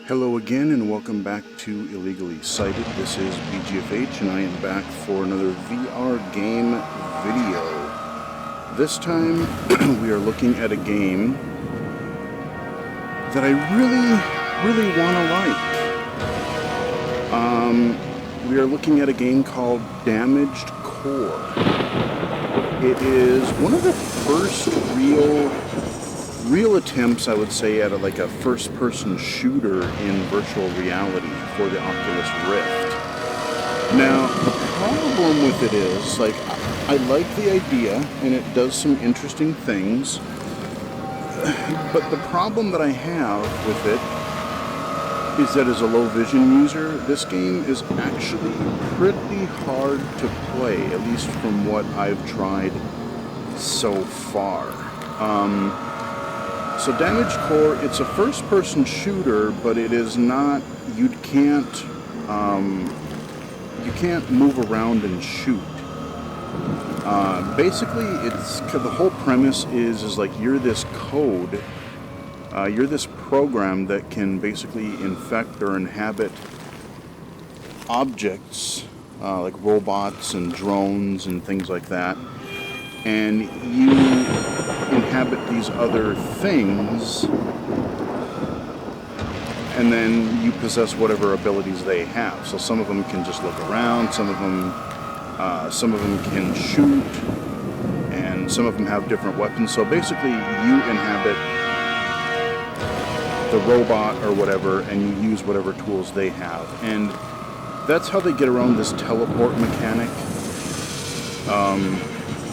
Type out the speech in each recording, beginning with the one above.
Hello again and welcome back to Illegally Cited. This is BGFH and I am back for another VR game video. This time we are looking at a game that I really want to like. We are looking at a game called Damaged Core. It is one of the first real attempts, I would say, at a first-person shooter in virtual reality for the Oculus Rift. Now, the problem with it is, I like the idea, and it does some interesting things, but the problem that I have with it is that as a low-vision user, this game is actually pretty hard to play, at least from what I've tried so far. So Damaged Core, it's a first-person shooter, but it is not, you can't move around and shoot. Basically, the whole premise is like you're this code, you're this program that can basically infect or inhabit objects, like robots and drones and things like that, and you inhabit these other things, and then you possess whatever abilities they have. So some of them can just look around, some of them can shoot, and some of them have different weapons. So basically, you inhabit the robot or whatever, and you use whatever tools they have, and that's how they get around this teleport mechanic.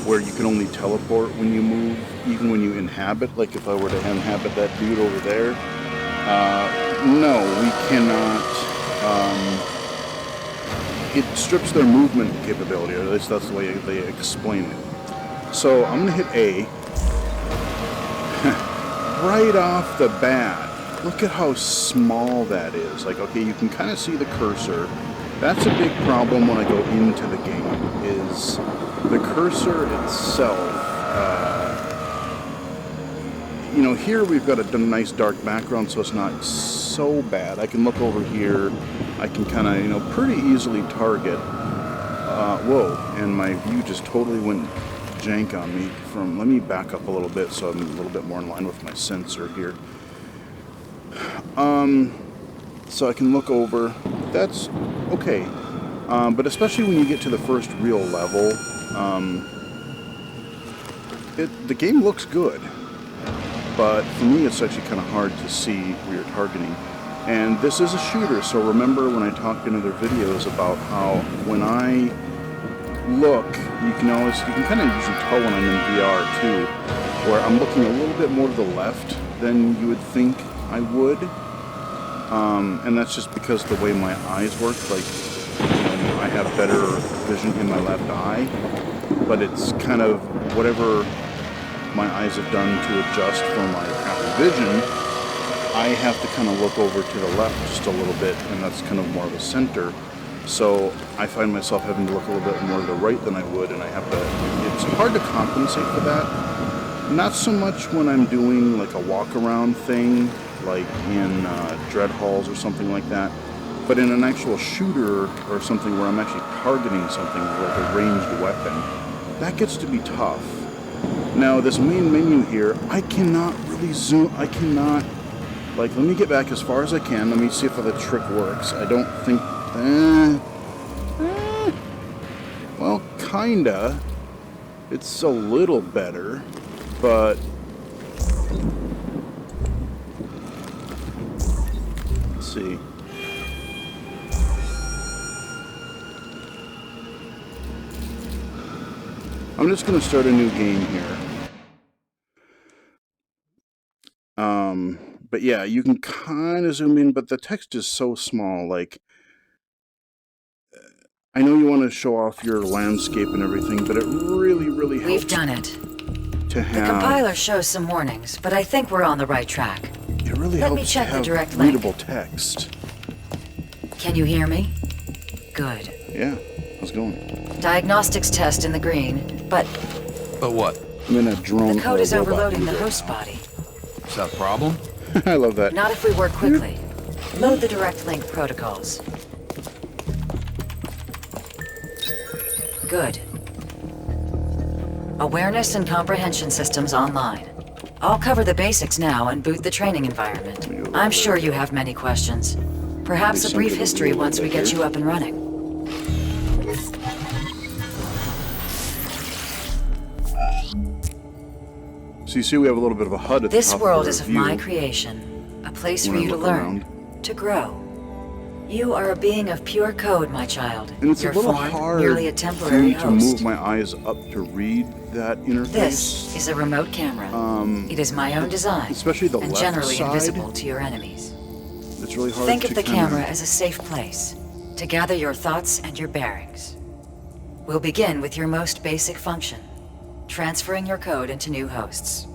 Where you can only teleport when you move, even when you inhabit. Like if I were to inhabit that dude over there, no, we cannot. It strips their movement capability, or at least that's the way they explain it. So I'm gonna hit A. Right off the bat, look at how small that is. Like, okay, you can kind of see the cursor. That's a big problem when I go into the game, is the cursor itself. Here we've got a nice dark background, so it's not so bad. I can look over here. I can kind of, pretty easily target. Whoa, and my view just totally went jank on me. Let me back up a little bit so I'm a little bit more in line with my sensor here. So I can look over. That's okay. But especially when you get to the first real level, the game looks good. But for me, it's actually kind of hard to see where you're targeting. And this is a shooter, so remember when I talked in other videos about how when I look, you can kind of usually tell when I'm in VR too, where I'm looking a little bit more to the left than you would think I would. And that's just because the way my eyes work, I have better vision in my left eye, but it's kind of whatever my eyes have done to adjust for my Apple Vision, I have to kind of look over to the left just a little bit, and that's kind of more of a center. So I find myself having to look a little bit more to the right than I would, and it's hard to compensate for that. Not so much when I'm doing like a walk-around thing, like in Dread Halls or something like that, but in an actual shooter or something where I'm actually targeting something like a ranged weapon, that gets to be tough. Now, this main menu here, I cannot really zoom, let me get back as far as I can, let me see if the trick works. I don't think, well, kinda. It's a little better, but let's see. I'm just going to start a new game here. But yeah, you can kind of zoom in, but the text is so small. Like, I know you want to show off your landscape and everything, but it really helps. We've done it. To have. The compiler shows some warnings, but I think we're on the right track. It really Let me helps check to the have direct readable link. text. Can you hear me? Good. Yeah, how's it going? Diagnostics test in the green, but But what? I'm in a drone. the code is robot overloading the leader host now. body. Is that a problem? I love that. Not if we work quickly. Load the direct link protocols. Good. Awareness and comprehension systems online. I'll cover the basics now and boot the training environment. I'm sure you have many questions. Perhaps a brief history once we get you up and running. So you see we have a little bit of a HUD at the This top world of is our of view. my creation. A place for When I you to look learn. around. To grow. You are a being of pure code, my child. And it's Your a little form, hard merely a for temporary me to host. move my eyes up to read that interface. This is a remote camera. It is my own design, especially the and left generally side. invisible to your enemies. It's really hard Think to of the kinda- camera as a safe place to gather your thoughts and your bearings. We'll begin with your most basic function, transferring your code into new hosts.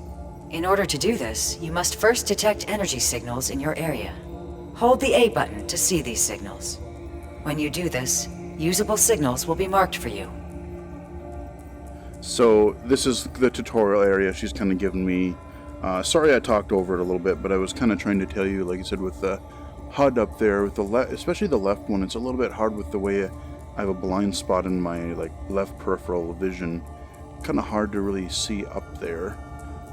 In order to do this, you must first detect energy signals in your area. Hold the A button to see these signals. When you do this, usable signals will be marked for you. So this is the tutorial area she's kind of given me. Sorry I talked over it a little bit, but I was kind of trying to tell you, like I said, with the HUD up there, with the especially the left one, it's a little bit hard with the way I have a blind spot in my left peripheral vision. Kind of hard to really see up there.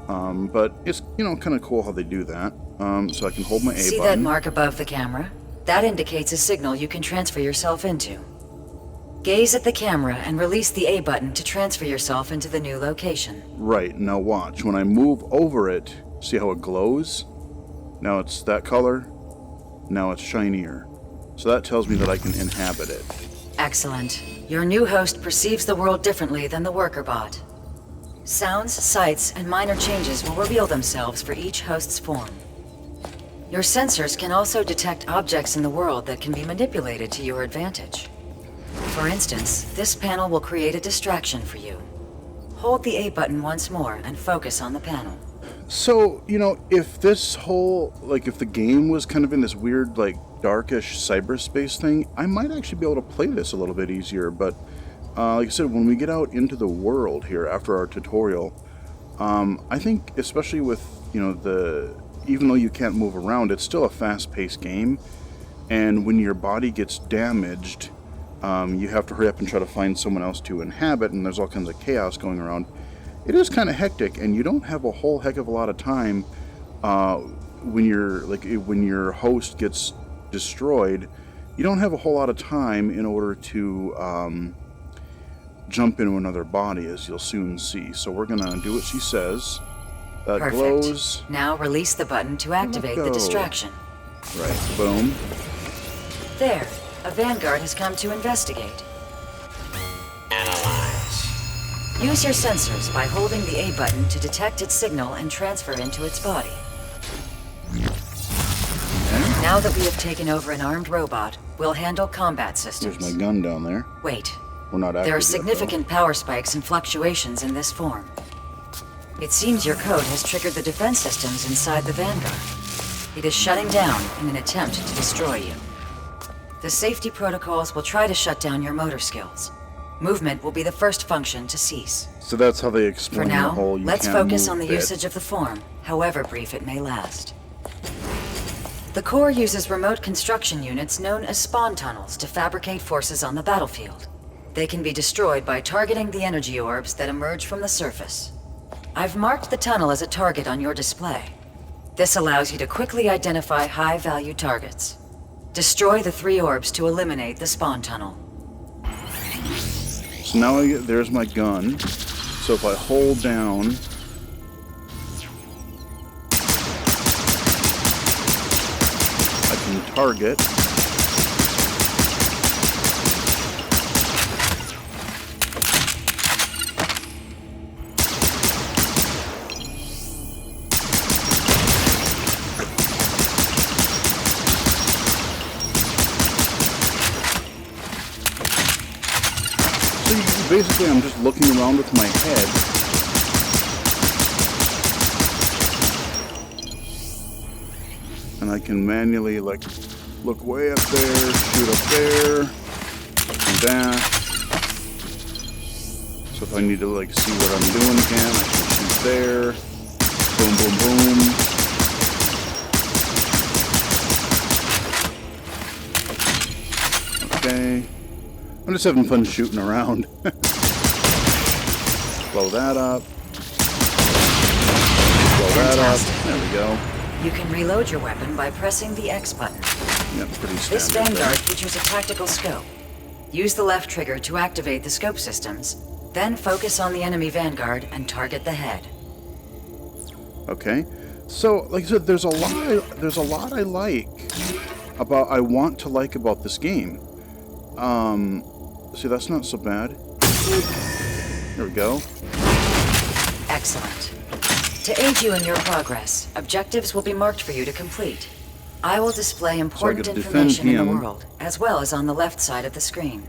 But it's kind of cool how they do that. So I can hold my A See that button. mark above the camera? That indicates a signal you can transfer yourself into. Gaze at the camera and release the A button to transfer yourself into the new location. Right, now watch. When I move over it, see how it glows? Now it's that color. Now it's shinier. So that tells me that I can inhabit it. Excellent. Your new host perceives the world differently than the worker bot. Sounds, sights, and minor changes will reveal themselves for each host's form. Your sensors can also detect objects in the world that can be manipulated to your advantage. For instance, this panel will create a distraction for you. Hold the A button once more and focus on the panel. So, if this whole, if the game was kind of in this weird, darkish cyberspace thing, I might actually be able to play this a little bit easier, but like I said, when we get out into the world here after our tutorial, I think especially with, even though you can't move around, it's still a fast-paced game, and when your body gets damaged, you have to hurry up and try to find someone else to inhabit, and there's all kinds of chaos going around. It is kind of hectic, and you don't have a whole heck of a lot of time when your host gets destroyed. You don't have a whole lot of time in order to jump into another body, as you'll soon see. So we're gonna do what she says. That Perfect. glows. Now release the button to activate the go. distraction. Right, boom. There, a Vanguard has come to investigate. Use your sensors by holding the A button to detect its signal and transfer into its body. Now that we have taken over an armed robot, we'll handle combat There's systems. my gun down there. Wait, We're not active there are yet, though. significant power spikes and fluctuations in this form. It seems your code has triggered the defense systems inside the Vanguard. It is shutting down in an attempt to destroy you. The safety protocols will try to shut down your motor skills. Movement will be the first function to cease. So that's how they For explain the now, whole you let's can't focus move on the bit. usage of the form, however brief it may last. The core uses remote construction units known as spawn tunnels to fabricate forces on the battlefield. They can be destroyed by targeting the energy orbs that emerge from the surface. I've marked the tunnel as a target on your display. This allows you to quickly identify high-value targets. Destroy the 3 orbs to eliminate the spawn tunnel. So now there's my gun. So if I hold down, I can target. So basically I'm just looking around with my head. And I can manually look way up there, shoot up there, and that. So if I need to see what I'm doing again, I can shoot there. Boom, boom, boom. I'm just having fun shooting around. Blow that up. Blow that up. There we go. You can reload your weapon by pressing the X button. Yep, pretty standard. This Vanguard features a tactical scope. Use the left trigger to activate the scope systems, then focus on the enemy Vanguard and target the head. Okay. So, like I said, there's a lot I want to like about this game. See, that's not so bad. There we go. Excellent. To aid you in your progress, objectives will be marked for you to complete. I will display important information in the world, as well as on the left side of the screen.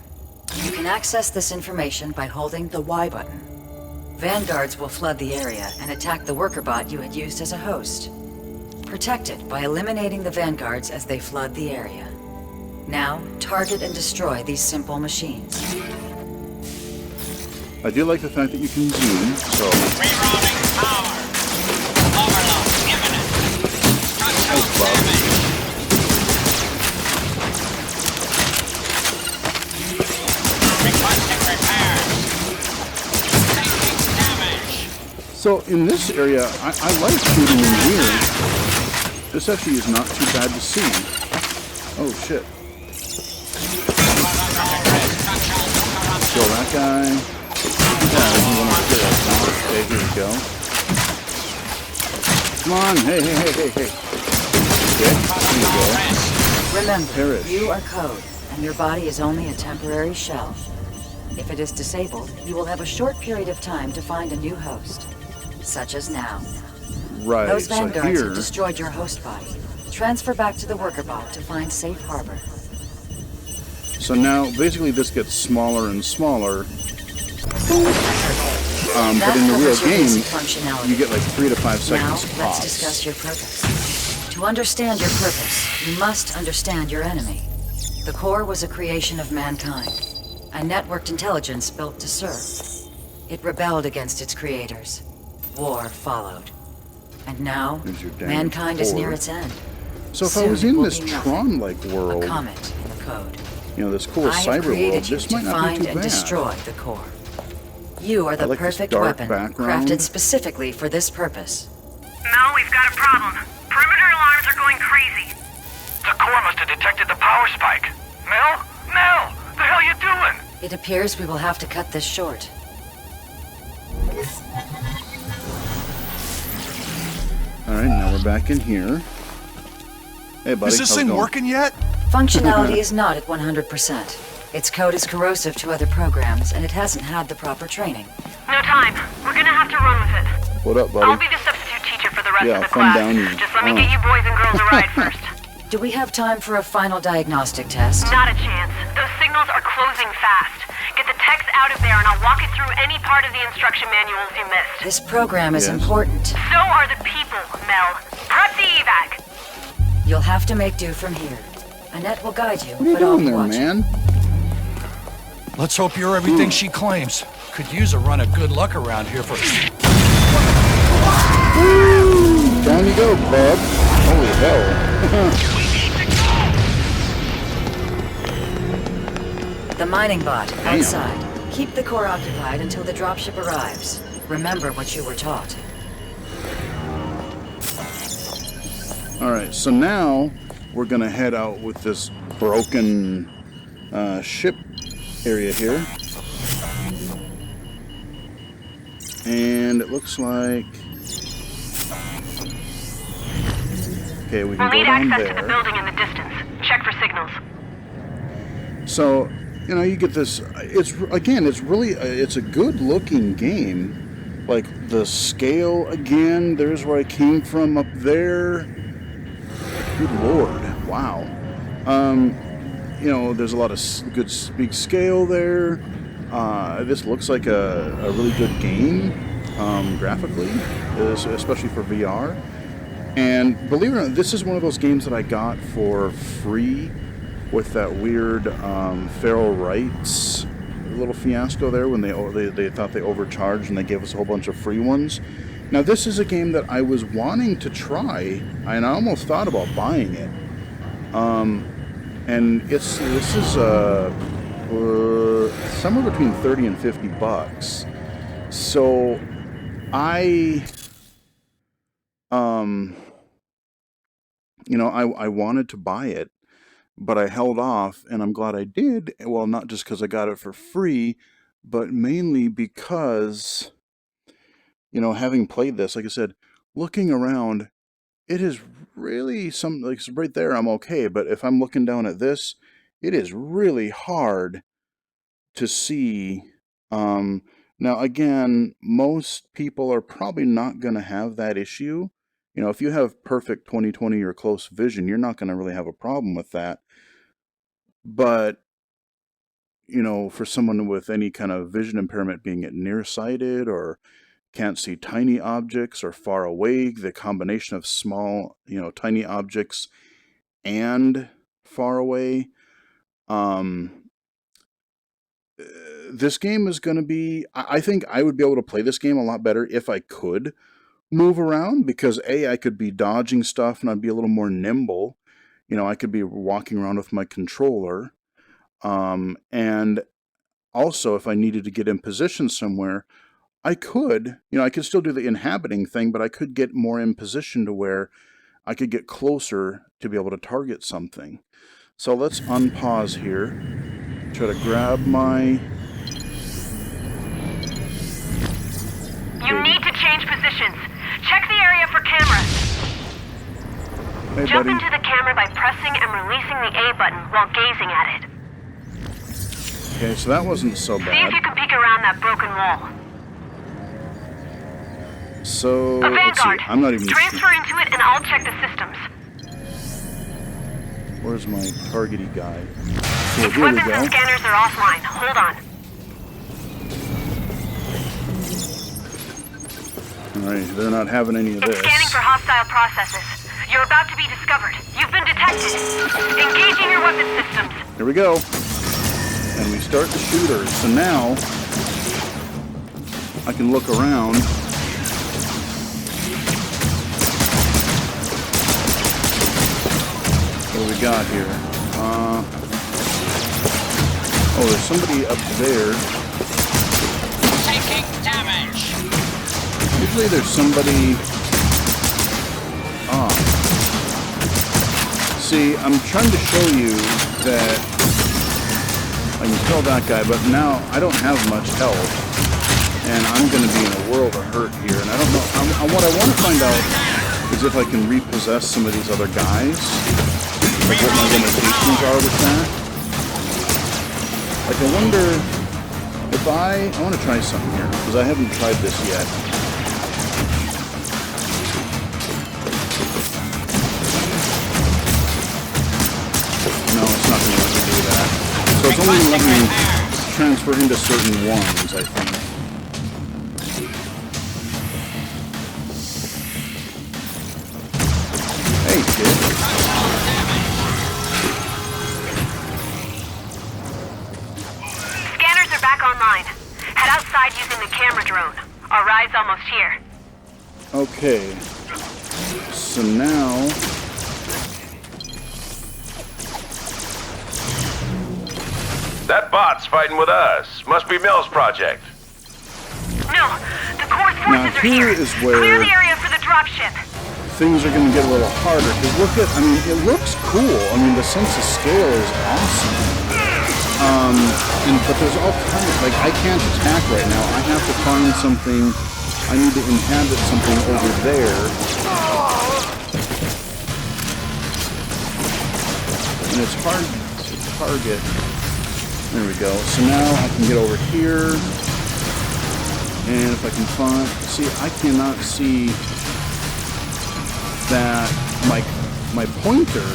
You can access this information by holding the Y button. Vanguards will flood the area and attack the worker bot you had used as a host. Protect it by eliminating the Vanguards as they flood the area. Now, target and destroy these simple machines. I do like the fact that you can zoom, so... Rerouting power. Overload imminent. Structural damage. Requesting repairs. Taking damage. So in this area, I like shooting in here. This actually is not too bad to see. Oh shit. Kill that guy. Yeah, he went up to that now. Okay, here we go. Come on, hey. Okay, here we go. Remember, Perish. you are code, and your body is only a temporary shell. If it is disabled, you will have a short period of time to find a new host, such as now. Right, Those so Vanguards here... have destroyed your host body. Transfer back to the worker bot to find safe harbor. So now, basically this gets smaller and smaller. But in the real game, you get like 3 to 5 seconds Now, let's pops. discuss your purpose. To understand your purpose, you must understand your enemy. The core was a creation of mankind, a networked intelligence built to serve. It rebelled against its creators. War followed. And now, There's your damn mankind is near core. its end. So if I Soon was it in will this be nothing. Tron-like A world, comment in the code. you know, this cool I have cyber world, created you this to might not be find too and bad. destroy the core. You are the like this perfect dark weapon, background. crafted specifically for this purpose. Mel, we've got a problem. Perimeter alarms are going crazy. The core must have detected the power spike. Mel? Mel! The hell you doing? It appears we will have to cut this short. Alright, now we're back in here. Hey buddy, Is this how's it thing going? working yet? Functionality is not at 100%. Its code is corrosive to other programs, and it hasn't had the proper training. No time. We're gonna have to run with it. What up, buddy? I'll be the substitute teacher for the rest Yeah, of the thumb class. down you. Just let me get you boys and girls a ride first. Do we have time for a final diagnostic test? Not a chance. Those signals are closing fast. Get the techs out of there and I'll walk you through any part of the instruction manuals you missed. This program is Yes. important. So are the people, Mel. Prep the evac. You'll have to make do from here. Annette will guide you, What are you but I'll doing there, watch. man? Let's hope you're everything she claims. Could use a run of good luck around here for... Down you go, bub. Holy hell. The mining bot, outside. Keep the core occupied until the dropship arrives. Remember what you were taught. Alright, so now we're gonna head out with this broken ship area here. And it looks like... Okay, we can We'll go need down access to the there. building in the distance. Check for signals. So, you know, you get this, it's really, it's a good looking game. Like the scale again, there's where I came from up there. Good lord, wow. You know, there's a lot of good big scale there. This looks like a really good game, graphically, especially for VR. And believe it or not, this is one of those games that I got for free with that weird Feral Rights little fiasco there when they thought they overcharged and they gave us a whole bunch of free ones. Now this is a game that I was wanting to try, and I almost thought about buying it. And this is somewhere between 30 and 50 bucks. So I wanted to buy it, but I held off, and I'm glad I did. Well, not just because I got it for free, but mainly because, having played this, like I said, looking around, it is really like right there, I'm okay. But if I'm looking down at this, it is really hard to see. Now, again, most people are probably not going to have that issue. If you have perfect 20/20 or close vision, you're not going to really have a problem with that. But, for someone with any kind of vision impairment, being it nearsighted or can't see tiny objects or far away, the combination of small, tiny objects and far away, this game is going to be, I think I would be able to play this game a lot better if I could move around, because I could be dodging stuff and I'd be a little more nimble. I could be walking around with my controller. And also, if I needed to get in position somewhere, I could still do the inhabiting thing, but I could get more in position to where I could get closer to be able to target something. So let's unpause here. Try to grab my... You need to change positions. Check the area for cameras. Hey, Jump buddy. into the camera by pressing and releasing the A button while gazing at it. Okay, so that wasn't so See if bad. you can peek around that broken wall. So, A let's see. Vanguard. I'm not even Transfer sure. into it and I'll check the systems. Where's my targety guy? So here we Weapons go. and scanners are offline. Hold on. Alright, they're not having any of It's this. scanning for hostile processes. You're about to be discovered. You've been detected. Engaging your weapon systems. Here we go. And we start the shooter. So now, I can look around. What do we got here? Oh, there's somebody up there. Taking damage. Usually there's somebody... See, I'm trying to show you that I can kill that guy, but now I don't have much health, and I'm going to be in a world of hurt here, and I don't know... what I want to find out is if I can repossess some of these other guys, like what my limitations are with that. Like, I wonder if I want to try something here, because I haven't tried this yet. No, it's not going to let me do that. So it's only going to let me transfer into certain ones, I think. Hey, kid. Scanners are back online. Head outside using the camera drone. Our ride's almost here. Okay. So now... That bot's fighting with us. Must be Mills' project. No, the Corps Now, forces are here here. is where- Clear the area for the dropship. things are going to get a little harder, because look at, it looks cool. The sense of scale is awesome. But there's all kinds, like, I can't attack right now. I have to find something, I need to inhabit something over there. And it's hard to target. There we go. So now I can get over here. And if I can find, see, I cannot see that my pointer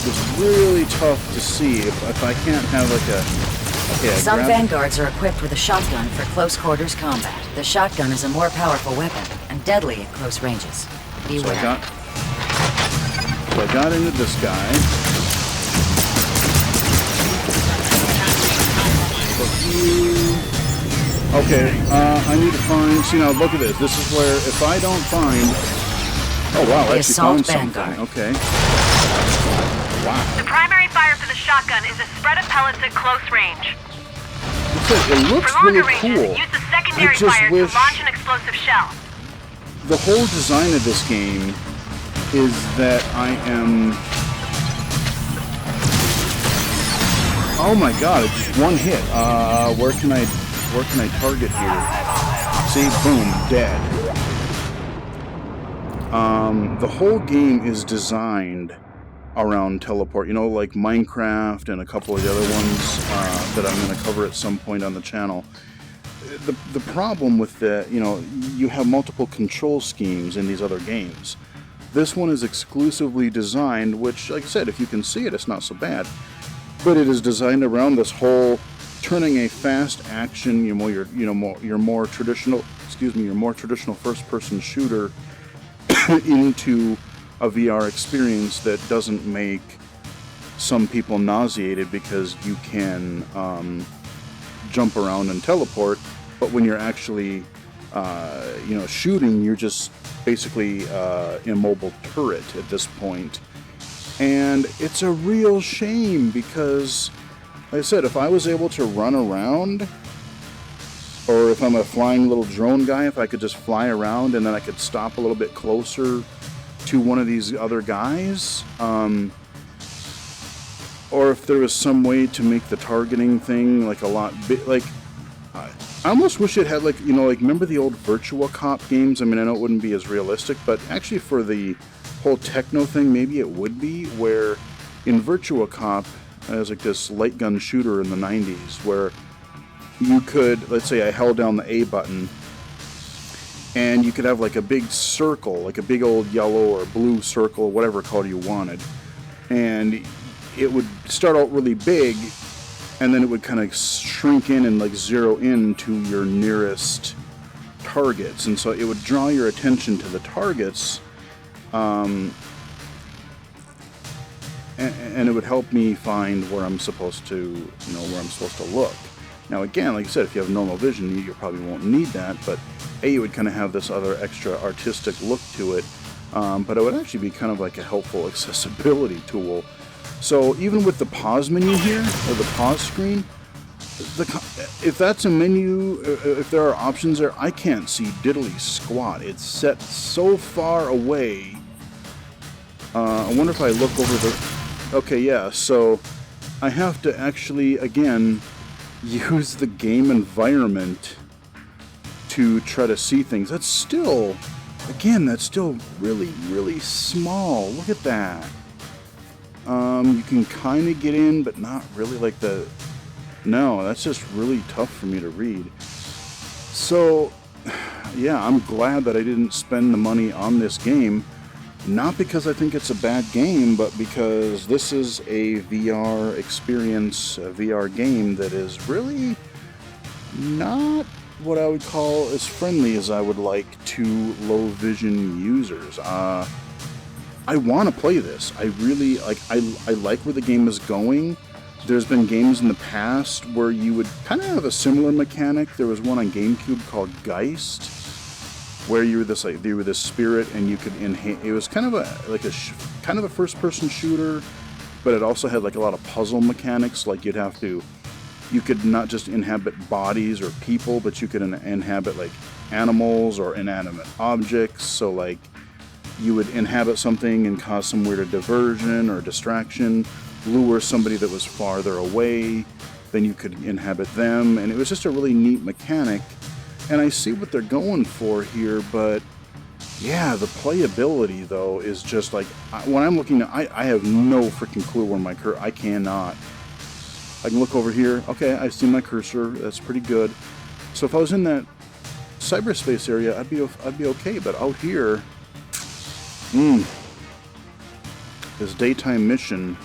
is really tough to see if I can't have like a... Okay, Some Vanguards are equipped with a shotgun for close quarters combat. The shotgun is a more powerful weapon and deadly at close ranges. Beware. So I got into this guy. Okay, I need to find... See, now look at this. This is where if I don't find... Oh, wow, I The actually Assault found something. Vanguard. Okay. Wow. The primary fire for the shotgun is a spread of pellets at close range. It looks For really longer ranges, cool. use the secondary I just fire wish to launch an explosive shell. the whole design of this game is that I am... Oh my god, it's just one hit. Where can I target here? See, boom, dead. The whole game is designed around teleport. You know, like Minecraft and a couple of the other ones that I'm going to cover at some point on the channel. The problem with the, you have multiple control schemes in these other games. This one is exclusively designed, which, like I said, if you can see it, it's not so bad. But it is designed around this whole turning a fast action, your more traditional first-person shooter into a VR experience that doesn't make some people nauseated because you can jump around and teleport, but when you're actually shooting, you're just basically immobile turret at this point. And it's a real shame because, like I said, if I was able to run around, or if I'm a flying little drone guy, if I could just fly around and then I could stop a little bit closer to one of these other guys, or if there was some way to make the targeting thing like a lot like I almost wish it had remember the old Virtua Cop games? I mean, I know it wouldn't be as realistic, but actually for the whole techno thing, maybe it would be, where in Virtua Cop, there's like this light gun shooter in the 90s where you could, let's say I held down the A button, and you could have like a big circle, like a big old yellow or blue circle, whatever color you wanted, and it would start out really big, and then it would kind of shrink in and like zero in to your nearest targets, and so it would draw your attention to the targets, and it would help me find where I'm supposed to, look. Now again, like I said, if you have normal vision, you probably won't need that, but it would kind of have this other extra artistic look to it, but it would actually be kind of like a helpful accessibility tool. So even with the pause menu here, or the pause screen, if that's a menu, if there are options there, I can't see diddly squat. It's set so far away. I wonder if I look over the... Okay, yeah, so I have to actually, again, use the game environment to try to see things. That's still really, really small. Look at that. You can kind of get in, but not really like the... No, that's just really tough for me to read. So, yeah, I'm glad that I didn't spend the money on this game. Not because I think it's a bad game, but because this is a VR experience, a VR game that is really not what I would call as friendly as I would like to low vision users. I want to play this. I really like. I like where the game is going. There's been games in the past where you would kind of have a similar mechanic. There was one on GameCube called Geist, where you were this spirit, and you could it was kind of a first-person shooter, but it also had like a lot of puzzle mechanics. Like you could not just inhabit bodies or people, but you could inhabit like animals or inanimate objects. So like you would inhabit something and cause some weird diversion or distraction, lure somebody that was farther away, then you could inhabit them, and it was just a really neat mechanic. And I see what they're going for here, but yeah, the playability though is just like, when I'm looking at, I have no freaking clue where my cursor, I can look over here, okay, I see my cursor, that's pretty good. So if I was in that cyberspace area, I'd be okay, but out here, this daytime mission,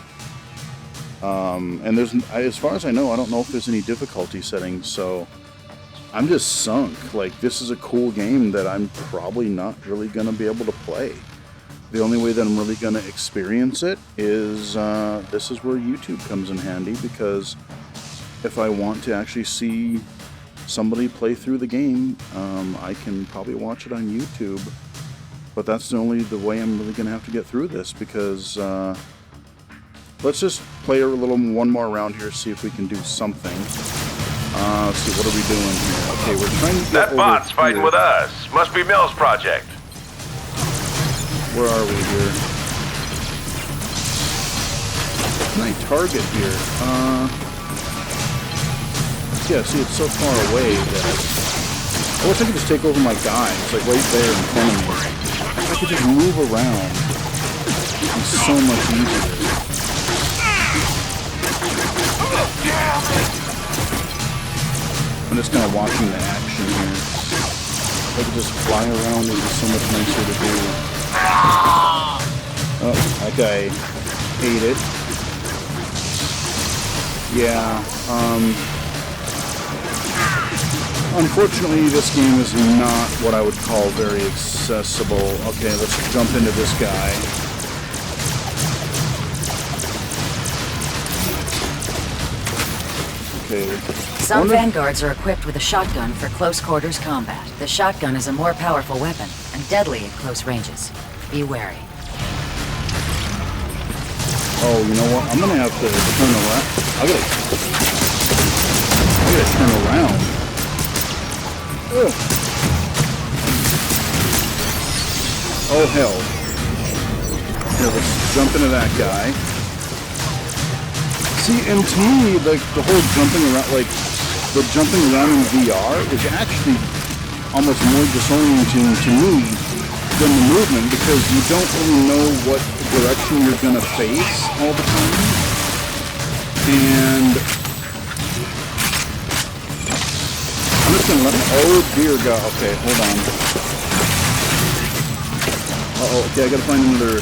and as far as I know, I don't know if there's any difficulty settings, so I'm just sunk. Like, this is a cool game that I'm probably not really going to be able to play. The only way that I'm really going to experience it is, this is where YouTube comes in handy, because if I want to actually see somebody play through the game, I can probably watch it on YouTube. But that's the way I'm really going to have to get through this, because let's just play one more round here, see if we can do something. Let's see, what are we doing here? Okay, we're trying to get That over bot's fighting here. with us. Must be Mills Project. Where are we here? Can I target here? Yeah, see, it's so far away that I wish I could just take over my guy. It's like right there in front of me. If I could just move around, it'd be so much easier. I'm just kind of watching the action here. If I could just fly around, it'd be so much nicer to do. Oh, that guy ate it. Yeah, unfortunately, this game is not what I would call very accessible. Okay, let's jump into this guy. Okay. Some vanguards are equipped with a shotgun for close quarters combat. The shotgun is a more powerful weapon and deadly at close ranges. Be wary. Oh, you know what? I'm gonna have to turn around. I gotta turn around. Ugh. Oh hell! Here, let's jump into that guy. See, and to me, like the whole jumping around, like the jumping around in VR is actually almost more disorienting to me than the movement, because you don't really know what direction you're gonna face all the time. And I'm just gonna let me, oh dear God, okay, hold on. Uh-oh, okay, I gotta find another,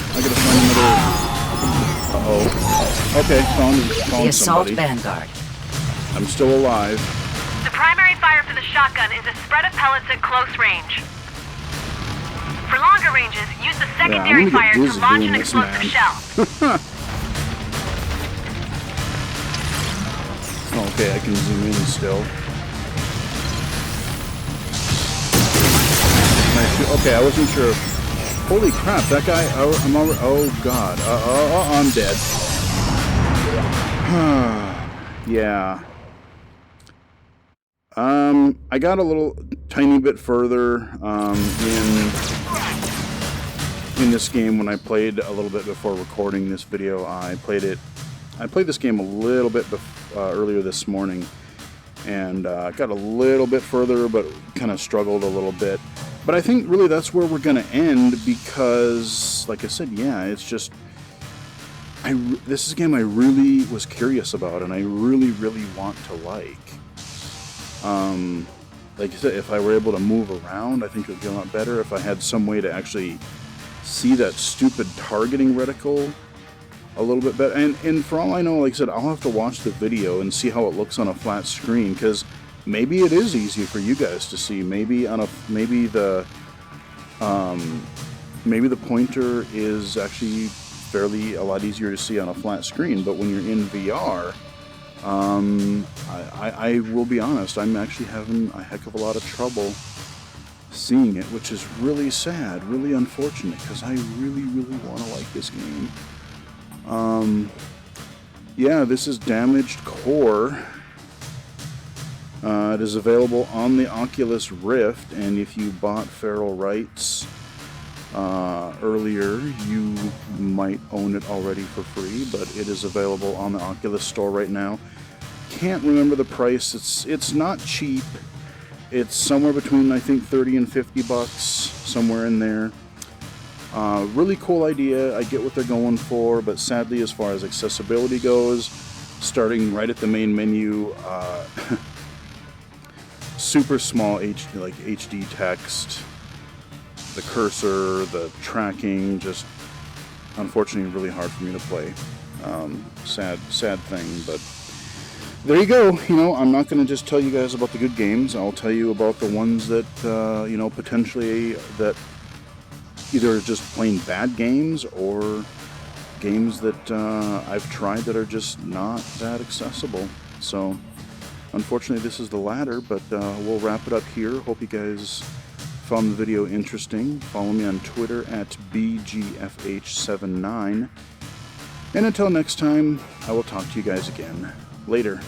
uh-oh. Okay, found The Assault somebody. Vanguard. I'm still alive. The primary fire for the shotgun is a spread of pellets at close range. For longer ranges, use the secondary I'm gonna fire get to dizzy launch doing an this, explosive man. shell. Okay, I can zoom in still. Okay, I wasn't sure. Holy crap, that guy, I'm over, oh God, I'm dead. Yeah. I got a little tiny bit further in this game when I played a little bit before recording this video. I played this game a little bit earlier this morning, and got a little bit further, but kind of struggled a little bit. But I think really that's where we're gonna end, because, like I said, yeah, it's just this is a game I really was curious about, and I really, really want to like. Like I said, if I were able to move around, I think it would be a lot better. If I had some way to actually see that stupid targeting reticle a little bit better. And for all I know, like I said, I'll have to watch the video and see how it looks on a flat screen, because maybe it is easy for you guys to see. Maybe the pointer is actually a lot easier to see on a flat screen. But when you're in VR, I will be honest, I'm actually having a heck of a lot of trouble seeing it, which is really sad, really unfortunate, because I really, really want to like this game. Yeah, this is Damaged Core. It is available on the Oculus Rift, and if you bought Feral Rights earlier, you might own it already for free, but it is available on the Oculus Store right now. Can't remember the price. It's not cheap. It's somewhere between, I think, 30 and 50 bucks, somewhere in there. Really cool idea. I get what they're going for, but sadly, as far as accessibility goes, starting right at the main menu, super small HD text, the cursor, the tracking, just unfortunately really hard for me to play. Sad thing, but there you go. You know, I'm not going to just tell you guys about the good games. I'll tell you about the ones that, you know, potentially that either just plain bad games or games that I've tried that are just not that accessible. So, unfortunately, this is the latter, but we'll wrap it up here. Hope you guys found the video interesting. Follow me on Twitter at BGFH79. And until next time, I will talk to you guys again later.